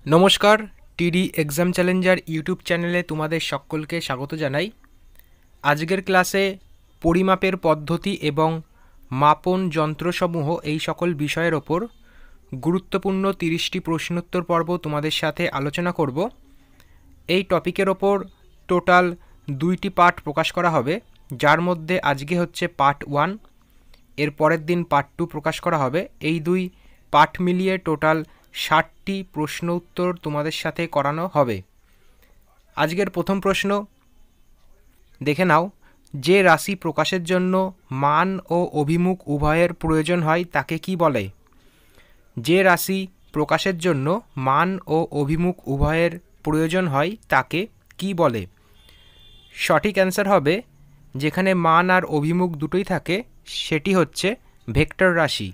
নমস্কার, টিডি exam Challenger YouTube চ্যানেলে তোমাদের সকলকে স্বাগত জানাই। আজকের ক্লাসে পরিমাপের পদ্ধতি এবং মাপন যন্ত্রসমূহ এই সকল বিষয়ের ওপর গুরুত্বপূর্ণ 30টি প্রশ্নোত্তর পর্ব তোমাদের সাথে আলোচনা করব। এই টপিকের ওপর টোটাল 2টি পার্ট প্রকাশ করা হবে, যার মধ্যে আজকে হচ্ছে পার্ট 1, এর পরের দিন পার্ট 2 প্রকাশ করা হবে। এই দুই পার্ট মিলিয়ে টোটাল 60টি প্রশ্ন উত্তর তোমাদের সাথে করানো হবে। আজকের প্রথম প্রশ্ন দেখে নাও, যে রাশি প্রকাশের জন্য মান ও অভিমুখ উভয়ের প্রয়োজন হয় তাকে কি বলে? যে রাশি প্রকাশের জন্য মান ও অভিমুখ উভয়ের প্রয়োজন হয় তাকে কি বলে? সঠিক অ্যান্সার হবে, যেখানে মান আর অভিমুখ দুটোই থাকে সেটি হচ্ছে ভেক্টর রাশি।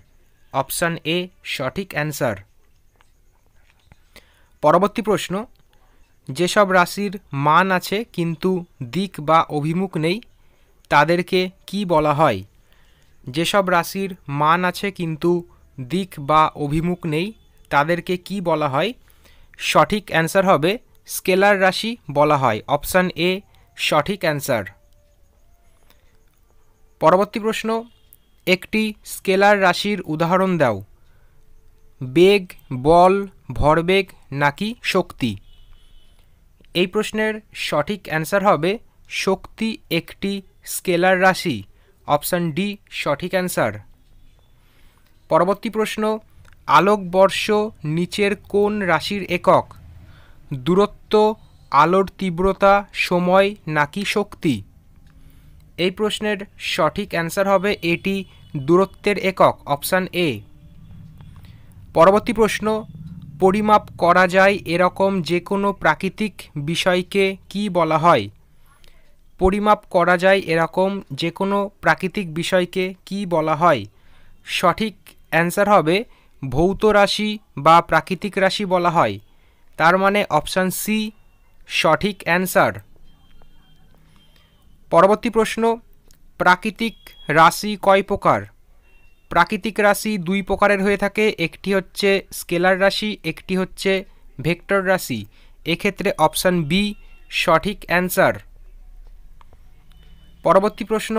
অপশান এ সঠিক অ্যান্সার। পরবর্তী প্রশ্ন, যেসব রাশির মান আছে কিন্তু দিক বা অভিমুখ নেই তাদেরকে কি বলা হয়? যেসব রাশির মান আছে কিন্তু দিক বা অভিমুখ নেই তাদেরকে কি বলা হয়? সঠিক অ্যান্সার হবে স্কেলার রাশি বলা হয়। অপশান এ সঠিক অ্যান্সার। পরবর্তী প্রশ্ন, একটি স্কেলার রাশির উদাহরণ দাও। বেগ, বল, ভরবেগ নাকি শক্তি? এই প্রশ্নের সঠিক অ্যান্সার হবে শক্তি একটি স্কেলার রাশি। অপশান ডি সঠিক অ্যান্সার। পরবর্তী প্রশ্ন, আলোকবর্ষ নিচের কোন রাশির একক? দূরত্ব, আলোর তীব্রতা, সময় নাকি শক্তি? এই প্রশ্নের সঠিক অ্যান্সার হবে এটি দূরত্বের একক। Option A. পরবর্তী প্রশ্ন, পরিমাপ করা যায় এরকম যে কোনো প্রাকৃতিক বিষয়কে কি বলা হয়? পরিমাপ করা যায় এরকম যে কোনো প্রাকৃতিক বিষয়কে কি বলা হয়? সঠিক অ্যান্সার হবে ভৌত রাশি বা প্রাকৃতিক রাশি বলা হয়। তার মানে অপশান সি সঠিক অ্যান্সার। পরবর্তী প্রশ্ন, প্রাকৃতিক রাশি কয় প্রকার? প্রাকৃতিক রাশি দুই প্রকারের হয়ে থাকে, একটি হচ্ছে স্কেলার রাশি, একটি হচ্ছে ভেক্টর রাশি। এক্ষেত্রে অপশান বি সঠিক অ্যান্সার। পরবর্তী প্রশ্ন,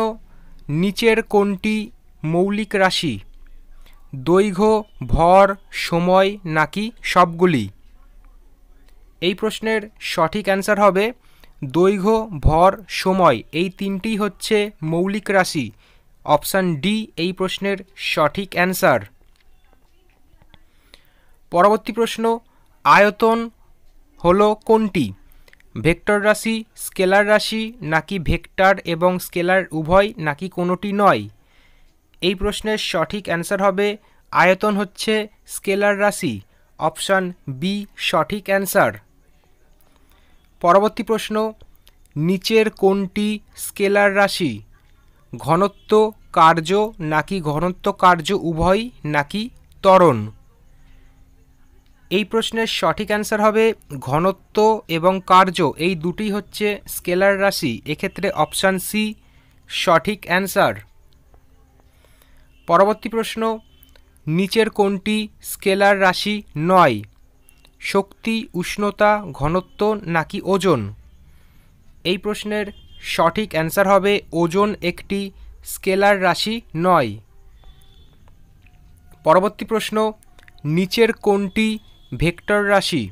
নিচের কোনটি মৌলিক রাশি? দৈর্ঘ্য, ভর, সময় নাকি সবগুলি? এই প্রশ্নের সঠিক অ্যান্সার হবে দৈর্ঘ্য, ভর, সময় এই তিনটি হচ্ছে মৌলিক রাশি। অপশান ডি এই প্রশ্নের সঠিক অ্যান্সার। পরবর্তী প্রশ্ন, আয়তন হলো কোনটি? ভেক্টর রাশি, স্কেলার রাশি নাকি ভেক্টর এবং স্কেলার উভয় নাকি কোনোটি নয়? এই প্রশ্নের সঠিক অ্যান্সার হবে আয়তন হচ্ছে স্কেলার রাশি। অপশান বি সঠিক অ্যান্সার। পরবর্তী প্রশ্ন, নিচের কোনটি স্কেলার রাশি? ঘনত্ব, কার্য নাকি ঘনত্ব কার্য উভয় নাকি ত্বরণ? এই প্রশ্নের সঠিক অ্যান্সার হবে ঘনত্ব এবং কার্য এই দুটি হচ্ছে স্কেলার রাশি। এক্ষেত্রে অপশান সি সঠিক অ্যান্সার। পরবর্তী প্রশ্ন, নিচের কোনটি স্কেলার রাশি নয়? শক্তি, উষ্ণতা, ঘনত্ব নাকি ওজন? এই প্রশ্নের সঠিক অ্যান্সার হবে ওজন একটি স্কেলার রাশি নয়। পরবর্তী প্রশ্ন, নিচের কোনটি ভেক্টর রাশি?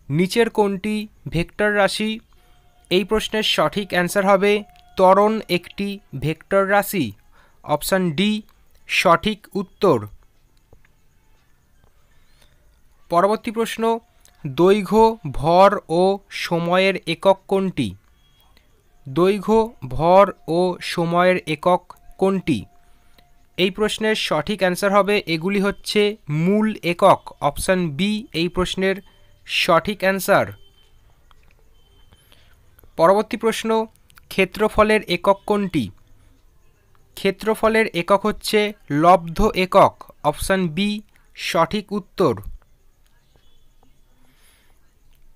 নিচের কোনটি ভেক্টর রাশি? এই প্রশ্নের সঠিক অ্যান্সার হবে ত্বরণ একটি ভেক্টর রাশি। অপশান ডি সঠিক উত্তর। পরবর্তী প্রশ্ন, দৈর্ঘ্য, ভর ও সময়ের একক কোনটি? দৈর্ঘ্য, ভর ও সময়ের একক কোনটি? এই প্রশ্নের সঠিক অ্যান্সার হবে এগুলি হচ্ছে মূল একক। অপশান বি এই প্রশ্নের সঠিক অ্যান্সার। পরবর্তী প্রশ্ন, ক্ষেত্রফলের একক কোনটি? ক্ষেত্রফলের একক হচ্ছে লব্ধ একক। অপশান বি সঠিক উত্তর।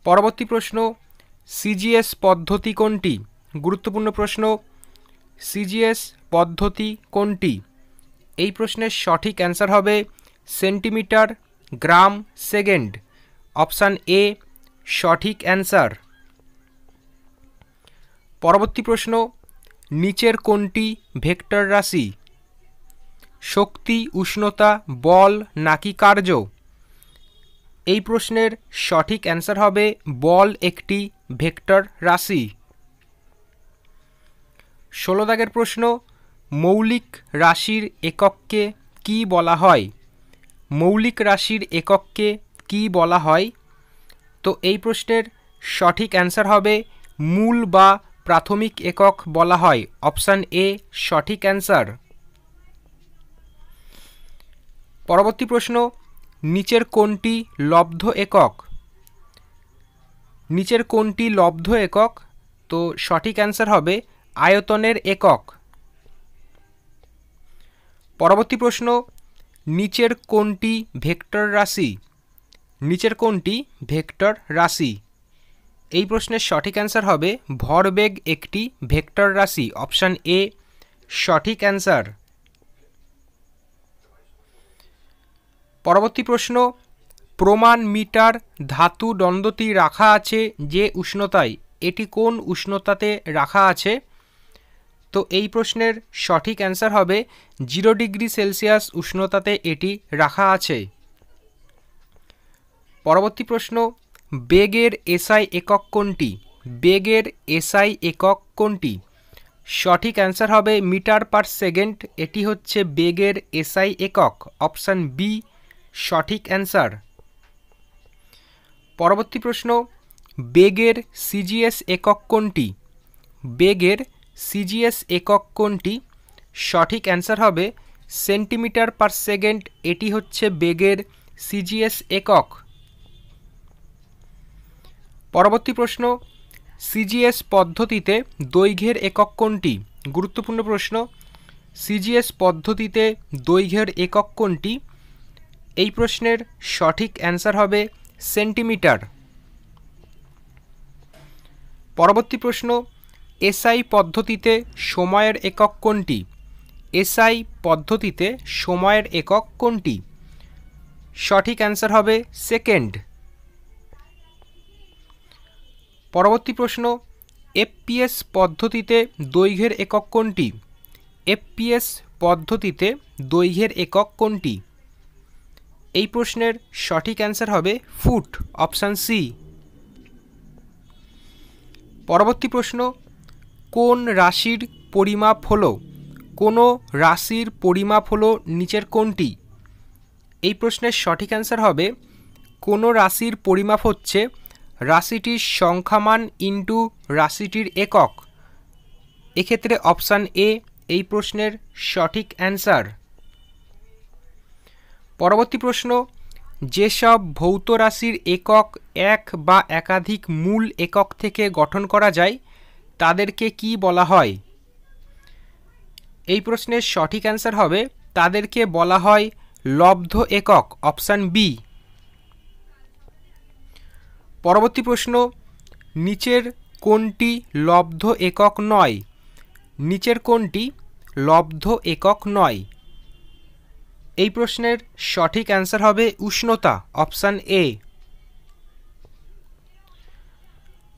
পরবর্তী প্রশ্ন, সিজিএস পদ্ধতি কোনটি? গুরুত্বপূর্ণ প্রশ্ন, সিজিএস পদ্ধতি কোনটি? এই প্রশ্নের সঠিক অ্যান্সার হবে centimetre, gram, second. Option A সঠিক অ্যান্সার। পরবর্তী প্রশ্ন, নিচের কোনটি ভেক্টর রাশি? শক্তি, উষ্ণতা, বল নাকি কার্য? এই প্রশ্নের সঠিক অ্যান্সার হবে বল একটি ভেক্টর রাশি। 16 দাগের প্রশ্ন, মৌলিক রাশির একককে কি বলা হয়? মৌলিক রাশির একককে কি বলা হয়? তো এই প্রশ্নের সঠিক অ্যান্সার হবে মূল বা প্রাথমিক একক বলা হয়। অপশান এ সঠিক অ্যান্সার। পরবর্তী প্রশ্ন, নিচের কোনটি লব্ধ একক? নিচের কোনটি লব্ধ একক? তো সঠিক অ্যান্সার হবে আয়তনের একক। পরবর্তী প্রশ্ন, নিচের কোনটি ভেক্টর রাশি? নিচের কোনটি ভেক্টর রাশি? এই প্রশ্নের সঠিক অ্যান্সার হবে ভরবেগ একটি ভেক্টর রাশি। অপশান এ সঠিক অ্যান্সার। পরবর্তী প্রশ্ন, প্রমাণ মিটার ধাতু দণ্ডটি রাখা আছে যে উষ্ণতায়, এটি কোন উষ্ণতাতে রাখা আছে? তো এই প্রশ্নের সঠিক অ্যান্সার হবে 0 ডিগ্রি সেলসিয়াস উষ্ণতাতে এটি রাখা আছে। পরবর্তী প্রশ্ন, বেগের এসআই একক কোনটি? বেগের এসআই একক কোনটি? সঠিক অ্যান্সার হবে মিটার পার সেকেন্ড, এটি হচ্ছে বেগের এসআই একক। অপশান বি সঠিক অ্যান্সার। পরবর্তী প্রশ্ন, বেগের সিজিএস একক কোনটি? বেগের সিজিএস একক কোনটি? সঠিক অ্যান্সার হবে সেন্টিমিটার পার সেকেন্ড, এটি হচ্ছে বেগের সিজিএস একক। পরবর্তী প্রশ্ন, সিজিএস পদ্ধতিতে দৈর্ঘ্যের একক কোনটি? গুরুত্বপূর্ণ প্রশ্ন। সিজিএস পদ্ধতিতে দৈর্ঘ্যের একক কোনটি? এই প্রশ্নের সঠিক অ্যান্সার হবে সেন্টিমিটার। পরবর্তী প্রশ্ন, এসআই পদ্ধতিতে সময়ের একক কোনটি? এসআই পদ্ধতিতে সময়ের একক কোনটি? সঠিক অ্যান্সার হবে সেকেন্ড। পরবর্তী প্রশ্ন, এফপিএস পদ্ধতিতে দৈর্ঘ্যের একক কোনটি? এফপিএস পদ্ধতিতে দৈর্ঘ্যের একক কোনটি? এই প্রশ্নের সঠিক অ্যান্সার হবে ফুট। Option C. পরবর্তী প্রশ্ন, কোন রাশির পরিমাপ হলো? কোনো রাশির পরিমাপ হলো নিচের কোনটি? এই প্রশ্নের সঠিক অ্যান্সার হবে কোনো রাশির পরিমাপ হচ্ছে রাশিটির সংখ্যামান ইন্টু রাশিটির একক। এক্ষেত্রে অপশান এ এই প্রশ্নের সঠিক অ্যান্সার। পরবর্তী প্রশ্ন, যেসব ভৌত রাশির একক এক বা একাধিক মূল একক থেকে গঠন করা যায় তাদেরকে কি বলা হয়? এই প্রশ্নের সঠিক অ্যান্সার হবে তাদেরকে বলা হয় লব্ধ একক। Option B. পরবর্তী প্রশ্ন, নিচের কোনটি লব্ধ একক নয়? নিচের কোনটি লব্ধ একক নয়? এই প্রশ্নের সঠিক অ্যান্সার হবে উষ্ণতা। Option A.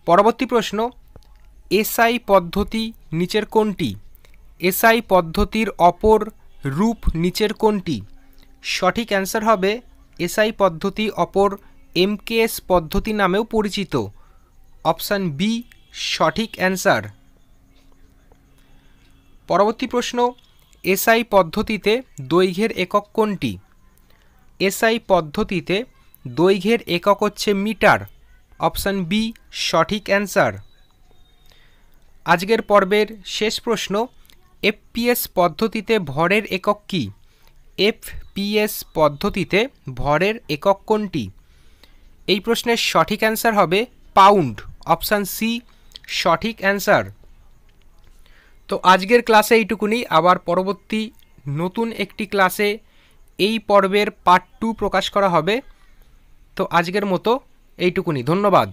পরবর্তী প্রশ্ন, এসআই পদ্ধতি নিচের কোনটি? এসআই পদ্ধতির অপর রূপ নিচের কোনটি? সঠিক অ্যান্সার হবে এসআই পদ্ধতি অপর এমকেএস পদ্ধতি নামেও পরিচিত। অপশান বি সঠিক অ্যান্সার। পরবর্তী প্রশ্ন, এসআই পদ্ধতিতে দৈর্ঘ্যের একক কোনটি? এসআই পদ্ধতিতে দৈর্ঘ্যের একক হচ্ছে মিটার। অপশান বি সঠিক অ্যান্সার। আজকের পর্বের শেষ প্রশ্ন, এফপিএস পদ্ধতিতে ভরের একক কি? এফপিএস পদ্ধতিতে ভরের একক কোনটি? এই প্রশ্নের সঠিক অ্যান্সার হবে পাউন্ড। অপশান সি সঠিক অ্যান্সার। তো আজকের ক্লাসে এইটুকুনি। আবার পরবর্তী নতুন একটি ক্লাসে এই পর্বের পার্ট 2 প্রকাশ করা হবে। তো আজকের মতো এইটুকুনি। ধন্যবাদ।